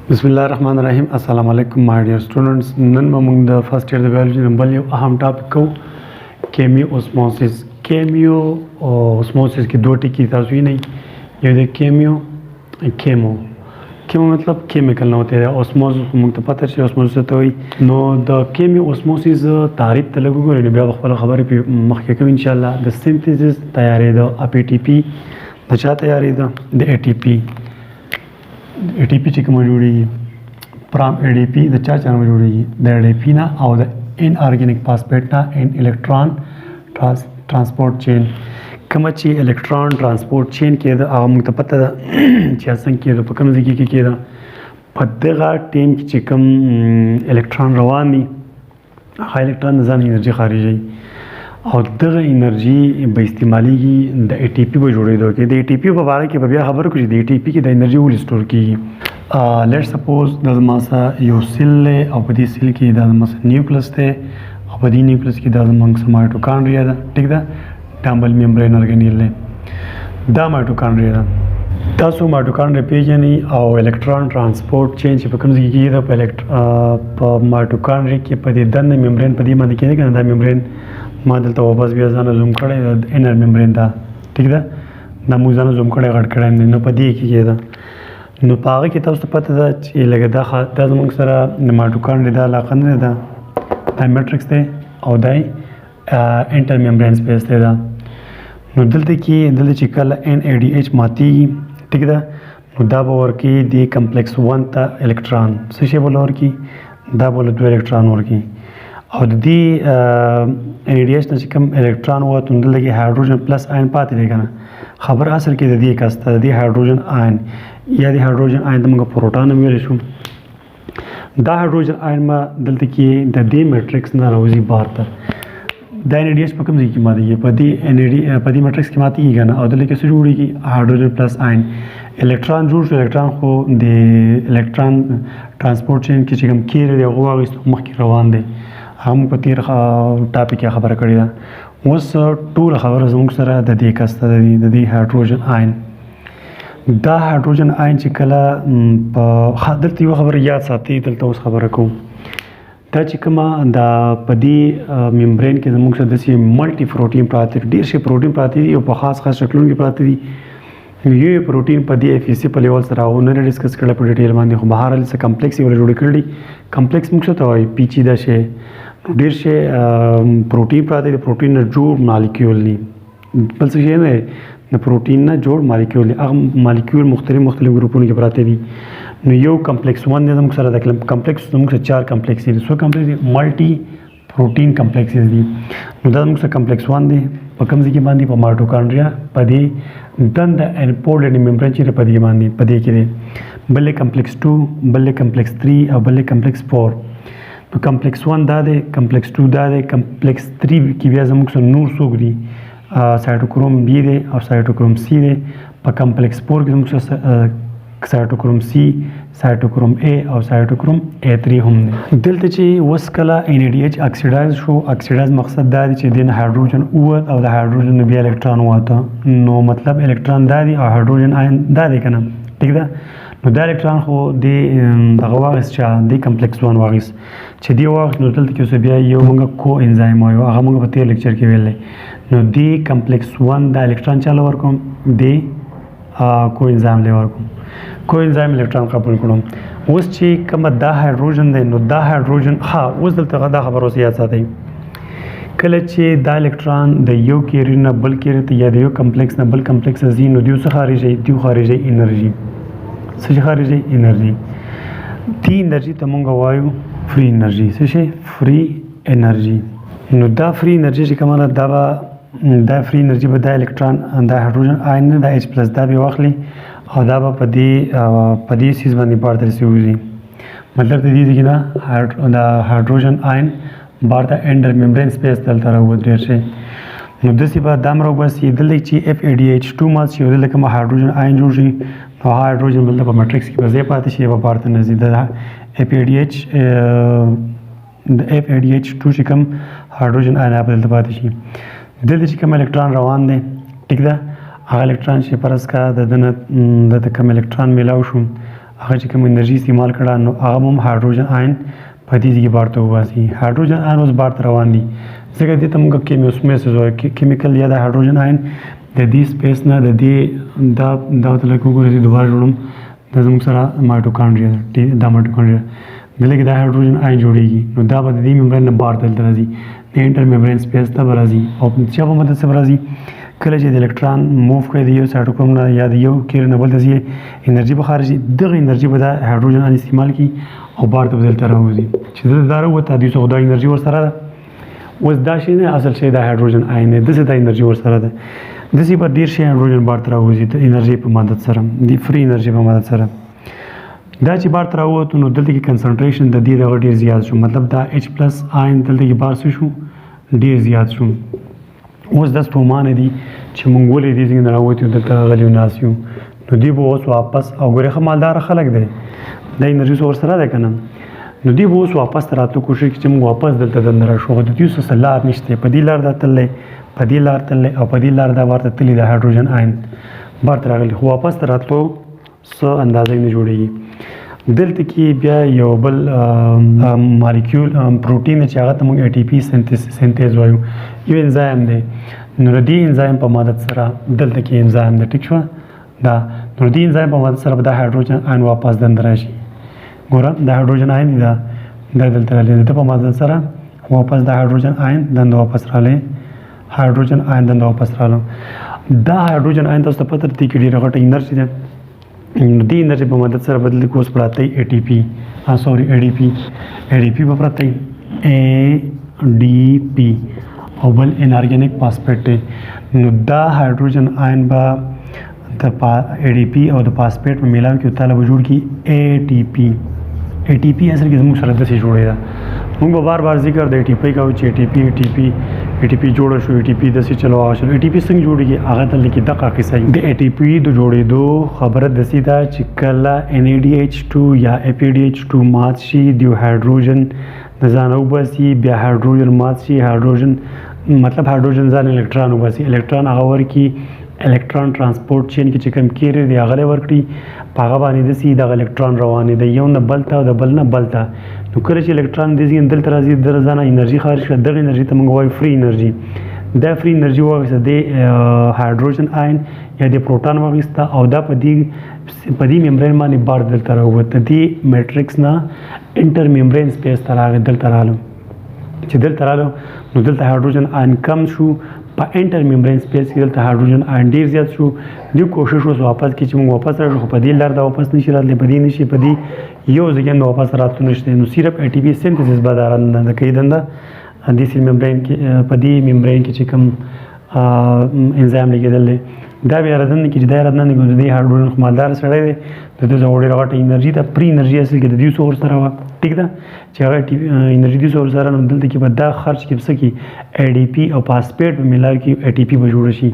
بسم الله الرحمن الرحیم. السلام علیکم مای ډیر سټوډنټس. نن موږ د فرست ایئر د بایولوژي نمبر یو اهم ټاپک کو کیمیوسموسس. کیمیوسموسس کې دوه ټکي تاسو یې نه یو د کیمو مطلب کیمیکل نه ہوتے ہیں. اوسموسس موږ ته پته شي اوسموسس ته وایي. نو د کیمیوسموسس تعریف ته لږ وګورئ بیا خپل خبرې په مخکې کوم ان شاء الله. د سینثیسس تیارې د ATP د چا تیارې ده د ATP چې کوم جوړیږي فرام ADP د چا نه جوړیږي د ADP نه او د ان ارګینیک فاسفیټ نه ان الکترون ترانسپورت چین. کوم چې الکترون ترانسپورت چین کې د هغه موږ ته پته ده چې څنګه کېده په کوم ځای کې کېده. په دغه ټیم کې چې کوم الکترون روان دي هغه الکترون د ځان انرژي خارجوي او دغه انرژي به استعمالیږي د ATP به جوړېدو کې. د ATP په باره کې به بیا خبرې کوو چې د ATP کې د انرژي ولې سټور کېږي. لیټ سپوز د زما سره یو سیل دی او په دې سیل کې دا زما سره نیوکلس دی او په دې نیوکلس کې دا زموږ سره مایټوکانډریا ده. ټیک ده. ډامبل ممبرین ارګانیل دی. دا مایټوکانډریا ده. تاسو مایټوکانډریا پیژنئ او الکترون ترانسپورت چین چې په کوم ځای کې کېږي په مایټوکانډریا کې په دې دننه ممبرین په دې باندې کېږي که نه دا ممبرین ما دلته واپس بیا ځان زوم کړی د انر ممبرین ده. ټیک ده. دا موږ ځان زوم کړی غټ کړی دی. نو په دې کې کېده نو په هغه کې تاسو ته پته ده چې لکه دا زموږ سره د مایټوکانډریا دا علاقه نه ده دا میټرکس دی او دا انټر ممبرین سپیس دی. دا نو دلته چې کله NADH ماتېږي ټیک ده نو دا به ورکوي د کمپلیکس 1 ته الکترون. څه شی به ورکوي؟ دا به 2 الکترون ورکوي او د دې NADH نه چې کوم الکترون ووت نو دلته کې هایدروجن پلس آین پاتې دی که نه. خبر اصل کې د دې کس ته د دې هایدروجن آین یا د هایدروجن آین ته موږ پروټون هم ویلی شو. دا هایدروجن آین به دلته کې د دې میټرکس نه راوځي بهر ته. دا NADH په کوم ځای کې ماتېږي؟ په دې میټرکس کې ماتېږي که نه او دلته کې څه جوړېږي؟ هایدروجن پلس آین. الکترون جوړ شو. الکترون خو د الکترون ترانسپورت چین کې چې کوم کیر دی هغه واخیستو مخکې روان دی. هم په تیر ټاپک کې خبره کړې ده. اوس ټوله خبره زموږ سره د دې کس ته د دې هایدروجن آین. دا هایدروجن آین چې کله په دلته یوه خبره یاد ساتئ دلته اوس خبره کوم. دا چې کومه دا په دې ممبرین کې زموږ سره داسې ملټي پروټین پراته دي. ډېر شي پروټین پراته دي او په خاص شکلونو کې پراته دي. یو پروټین په دې FSc په لیول سره هغه نه ډسکس کړی په ډیټیل باندې خو بهر څه کمپلیکس یې ولې جوړ کړي. کمپلیکس موږ څه ته وایي؟ پیچیده شی. ډېر شی پروټین پراته دي. پروټین نه جوړ مالیکیول دي. بل څه شی نه دی. د پروټین نه جوړ مالیکیول دي. هغه مالیکیول مختلف ګروپونو کې پراته دي. نو یو کمپلیکس 1 دی زموږ سره. د کمپلیکس زموږ سره 4 کمپلیکس دي. څو کمپلیکس دي؟ ملټي پروټین کمپلیکسز دي. نو دا زموږ سره کمپلیکس 1 دی. په کوم ځای کې باندې؟ په مایټوکانډریا په دې دنده انپورټډ ممبرین چې په دې باندې په دې کې دی. بل کمپلیکس 2 بل کمپلیکس 3 او بل کمپلیکس 4. نو کمپلیکس 1 دا دی. کمپلیکس 2 دا دی. کمپلیکس 3 کې بیا زموږ سره نور څوک دي؟ سایټوکروم B دی او سایټوکروم C دی. په کمپلیکس 4 کې زموږ سره سایټوکروم C سایټوکروم A او سایټوکروم A3 هم دی. دلته چې اوس کله NADH اکسیډایز شو. اکسیډایز مقصد دا دی چې دین هایدروجن ووت او د هایدروجن بیا الکترون ووته. نو مطلب الکترون دا دی او هایدروجن آین دا دی که نه. ټیک ده. نو دا الکترون خو دغه واخیست چې د کمپلیکس 1 واخیست چې دی واخیست نو دلته کې اوس بیا یو موږ کو انزایم وایو هغه موږ په تیر لیکچر کې ویلی. نو دی کمپلیکس 1 دا الکترون چاله ورکوم دی کو انزایم له ورکوم. کو انزایم الکترون قبول کړم. اوس چې کومه دا هایدروجن دی نو دا هایدروجن اوس دلته دا خبره اوس یاد ساتئ. کله چې دا الکترون د یو کیریر نه بل کیریر ته یا د یو کمپلیکس نه بل کمپلیکس ته ځي نو دیو څه خارجوي؟ دیو خارجوي انرژي. څه خارجوي؟ انرژي. دې انرژي ته موږ وایو فری انرژي. څه شی؟ فری انرژي. نو دا فری انرژي چې کومه ده دا فری انرژي به دا الکترون دا هایدروجن آین نه دا H پلس دا به واخلي او دا به په دې سیز باندې بار ته رسېږي. مطلب د دې نه دا هایدروجن آین بار ته انډر ممبرین سپیس دلته راووت ډېر شي. نو داسې به دا هم راوباسي. دلته چې FADH2 مات شي او دلته کوم هایدروجن آین جوړ شي نو هایدروجن بلته په میټرکس کې به ځای پاتې شي به بار ته نه ځي. د FADH2 چې کوم هایدروجن آین به دلته پاتې شي. دلته چې کوم الکترون روان دی ټیک ده هغه الکترون چې فرض کا د کوم الکترون میلاو شو هغه چې کوم انرژي استعمال کړه نو هغه هم هایدروجن آین په دې کې بار ته وباسي. هایدروجن آین اوس بار ته روان دي ځکه دې ته موږ کیمیوسموسس وایو. کیمیکل یا د هایدروجن آین د دې سپیس نه د دې دا ته لکه وګورئ دوباره جوړم دا زموږ سره مایټوکانډریا دا مایټوکانډریا دلته کې د هایدروجن آین جوړیږي نو دا به د دې ممبرین نه بار ته راځي د انټر ممبرین سپیس ته راځي او چې په مدد سره راځي کله چې د الکترون موو کوي د یو سایټوکروم نه یا د یو کیر نه بل ته ځي انرژي به خارجي دغه انرژي به د هایدروجن آین استعمال کی او بار ته بدلته راوځي چې دا راوته د څو د انرژي ور سره ده اوس دا شی نه اصل شی د هایدروجن آین دی د انرژي ور سره ده د سی په ډیر شی هایدروجن بار ته راوځي د انرژي په مدد سره د فری انرژي په مدد سره دا چې بار ته راووتو نو دلته کې کنسنټریشن د دې دغه ډیر زیات شو مطلب دا H پلس آین دلته کې بار شو ډیر زیات شو. اوس د ستومانه دي چې مونږ ولې دې څنګه راووتو دلته غلیو ناسیو نو دی به اوس واپس او ګوره مالدار خلک دی د انرژي سور سره ده کنه نو دی به اوس واپس راتلو کوشش چې مونږ واپس دلته دننه راشو د دې څه لار نشته په دې لار د تللې په دې لار تللې او په دې لار دا ورته تللی د هایدروجن آین بار ته راغلی خو واپس راتلو څه اندازې نه جوړیږي. دلته کې بیا یو بل مالیکول پروټین چې هغه ته موږ ATP سنتیز وایو یو انزایم دی نو د دې انزایم په مدد سره دلته کې انزایم دی ټیک شو دا نو د دې انزایم په مدد سره د هایدروجن آین واپس دننه راشي. ګوره د هایدروجن آین دا دلته راغلی د په مدد سره واپس د هایدروجن آین دننه واپس راغلی هایدروجن آین دننه واپس راغلو. دا هایدروجن آین تاسو ته پته دی چې ډیره غټه انرژي ده دې انرژي په مدد سره بدل کې اوس پراته ATP ADP په پراته ADP او بل انارګینیک فاسفیټ نو دا هایدروجن آین به د ADP او د فاسفیټ په میلاو کې تعالی وجود کی ATP اصل کې زموږ سره د څه جوړې ده موږ به بار ذکر د ATP کوو چې ATP جوړ شو ATP د څه چلو شو ATP څنګه جوړیږي هغه ته لیکي دغه قصه د ATP د جوړېدو خبره د سې ده چې کله NADH2 یا FADH2 مات شي د هایدروجن د ځان وباسي بیا هایدروجن مات شي هایدروجن مطلب هایدروجن ځان الکترون وباسي الکترون هغه ورکی Electron Transport Chain کې چې کوم کیری دی هغه ورکړي په هغه باندې د سې د الکترون روانې د یو نه بل ته د بل نه بل ته نو کله چې الکترون د ځین دلته راځي د ځانه انرژي خارج کړه دغه انرژي ته موږ وایو فری انرژي دا فری انرژي واغسته د هایدروجن آین یا د پروټون واغسته او دا په دې ممبرین باندې بار دلته راووته د میټرکس نه انټر ممبرین سپیس ته راغی دلته رالو چې دلته رالو نو دلته هایدروجن آین کم شو په انټر ممبرین سپیس کې دلته هایدروجن آین ډیر زیات شو د کوشش وس واپس کې چې موږ واپس راشو خو په دې لار دا واپس نشي راتلی په دې نشي په دې یو ځای نه واپس راتلو نشته نو صرف ATP سنتیسس به دا نه کوي دنده د سیل ممبرین کې په دې ممبرین کې چې کوم انزایم لګیدل دا بیا ردن کې چې دا ردن کې د هایدروجن خمالدار سره دی د دې زوړې راغټه انرژي ته پری انرژي اصل کې د دې سور سره و ټیک ده چې هغه انرژي د سور سره نو دلته کې به دا خرج کې بس کې ADP او فاسفیټ په ملاوي کې ATP به جوړ شي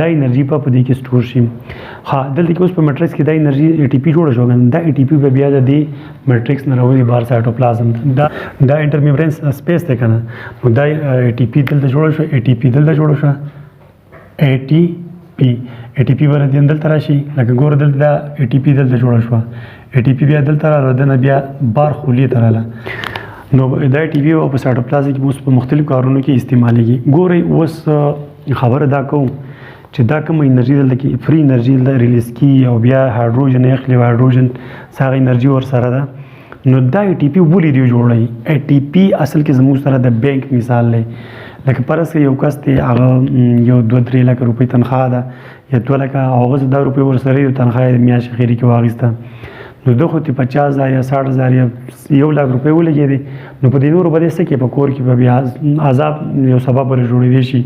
دا انرژي په دې کې سٹور شي. ها دلته کې اوس په میټرکس کې دا انرژي ATP جوړ شو دا ATP به بیا د میټرکس نه راوځي بار سایټوپلازم دا انټر ممبرین سپیس ته کنه نو دا ATP دلته جوړ شو ATP دلته جوړ شو ATP ور دي دلته راشي لکه ګور دلته دا ATP دلته جوړ شو ATP بیا دلته راځي بیا بار خولي تراله نو دا ATP او په سایټوپلازم کې اوس په مختلف کارونو کې استعمالېږي. ګوري اوس خبره دا کوم چې دا کوم انرژي دلته کې فری انرژي د ریلیز کی او بیا هایدروجن اخلي هایدروجن ساغه انرژي ور سره ده نو دا ATP ولې دی جوړی ATP اصل کې زموږ سره د بانک مثال لې لکه پرس یو کس ته هغه یو 2-3 لک روپۍ تنخواه ده یا 2 لک هغه 10 روپۍ ورسره یو تنخواه د میاشت اخیری کې واغسته نو دغه ته 50,000 یا 60,000 یا 1 لک روپۍ ولګېدې نو په دې نورو باندې څه کې په کور کې به بیا عذاب یو سبب ور جوړېدی شي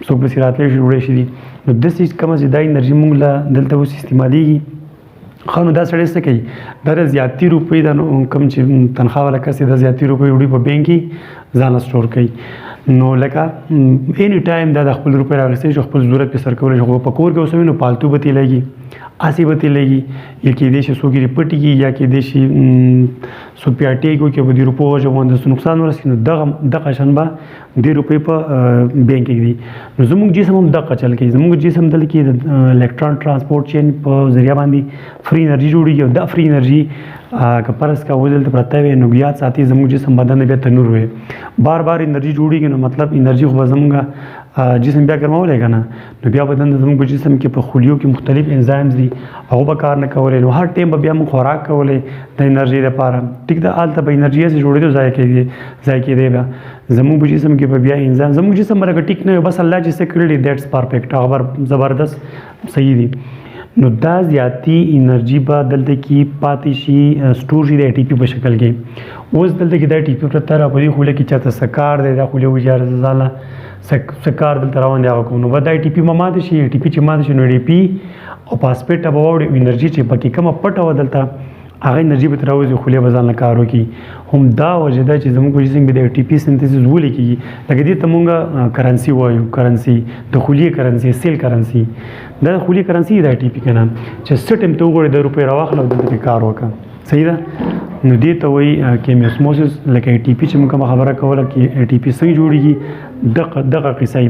څوک به سراتلې جوړې شي نو د سې کومه زیاده انرژي موږ له دلته اوس استعمالېږي خو نو دا سړی څه کوي دا زیاتې روپۍ د کم چې تنخواه ولا کس د زیاتې روپۍ وړي په بانک کې ځان سٹور کوي نو لکه اني ټایم دا د خپل روپۍ راغستې چې خپل ضرورت په سر کولای شي په کور کې اوسوي نو پالتو به تیلېږي اسی به تلګي یا کې دې شي سوګری پټي یا کې دې شي سوپیاټي کو کې به د روپو ژوند د نقصان ورسې نو دغه شنبه د روپې په بانک کې دي نو زموږ جسم هم دغه چل کوي زموږ جسم دل کې د الکترون ترانسپورت چین په ذریعہ باندې فری انرژي جوړیږي او د فری انرژي که پرس کا وزل ته پرته وي نو بیا ساتي زموږ جسم بدن بیا تنور وي بار انرژي جوړیږي نو مطلب انرژي خو زموږ جسم بیا ګرمولای کنه نو بیا بدن زموږ جسم کې په خلیو کې مختلف انزایمز دي هغه به کار نه کولای نو هر ټیم بیا موږ خوراک کولای د انرژي لپاره ټیک ده آلته به انرژي سره جوړېدو ځای کې دی بیا زموږ جسم کې بیا انزایم زموږ جسم مرګ ټیک نه بس الله چې څه کړی دیټس پرفیکټ هغه زبردست صحیح دي نو دا زیاتی انرژي به دلته کې پاتې شي سټور شي د ATP په شکل کې اوس دلته کې د ATP پرته را پدې خوله کې چاته سکار دی دا خوله وجاره زاله سکار دلته روان دی هغه کوم نو د ATP ماده شي ATP چې ماده شي نو ATP او فاسفیټ به وړي انرژي چې پکې کومه پټه و دلته هغه انرژي به تراوځي خولې به ځان کار وکړي هم دا وجه ده چې زموږ جسم کې د ATP سنتھیسس ولیکي لکه دې ته مونږ کرنسي وایو کرنسي د خولې کرنسي سیل کرنسي دا خولې کرنسي د ATP کنه چې سټم ته وګورئ د روپې راواخلو دلته کار وکړه صحیح ده نو دې ته وایي کیمیوسموسس لکه ATP چې موږ خبره کوله کې ATP څنګه جوړیږي دغه قصه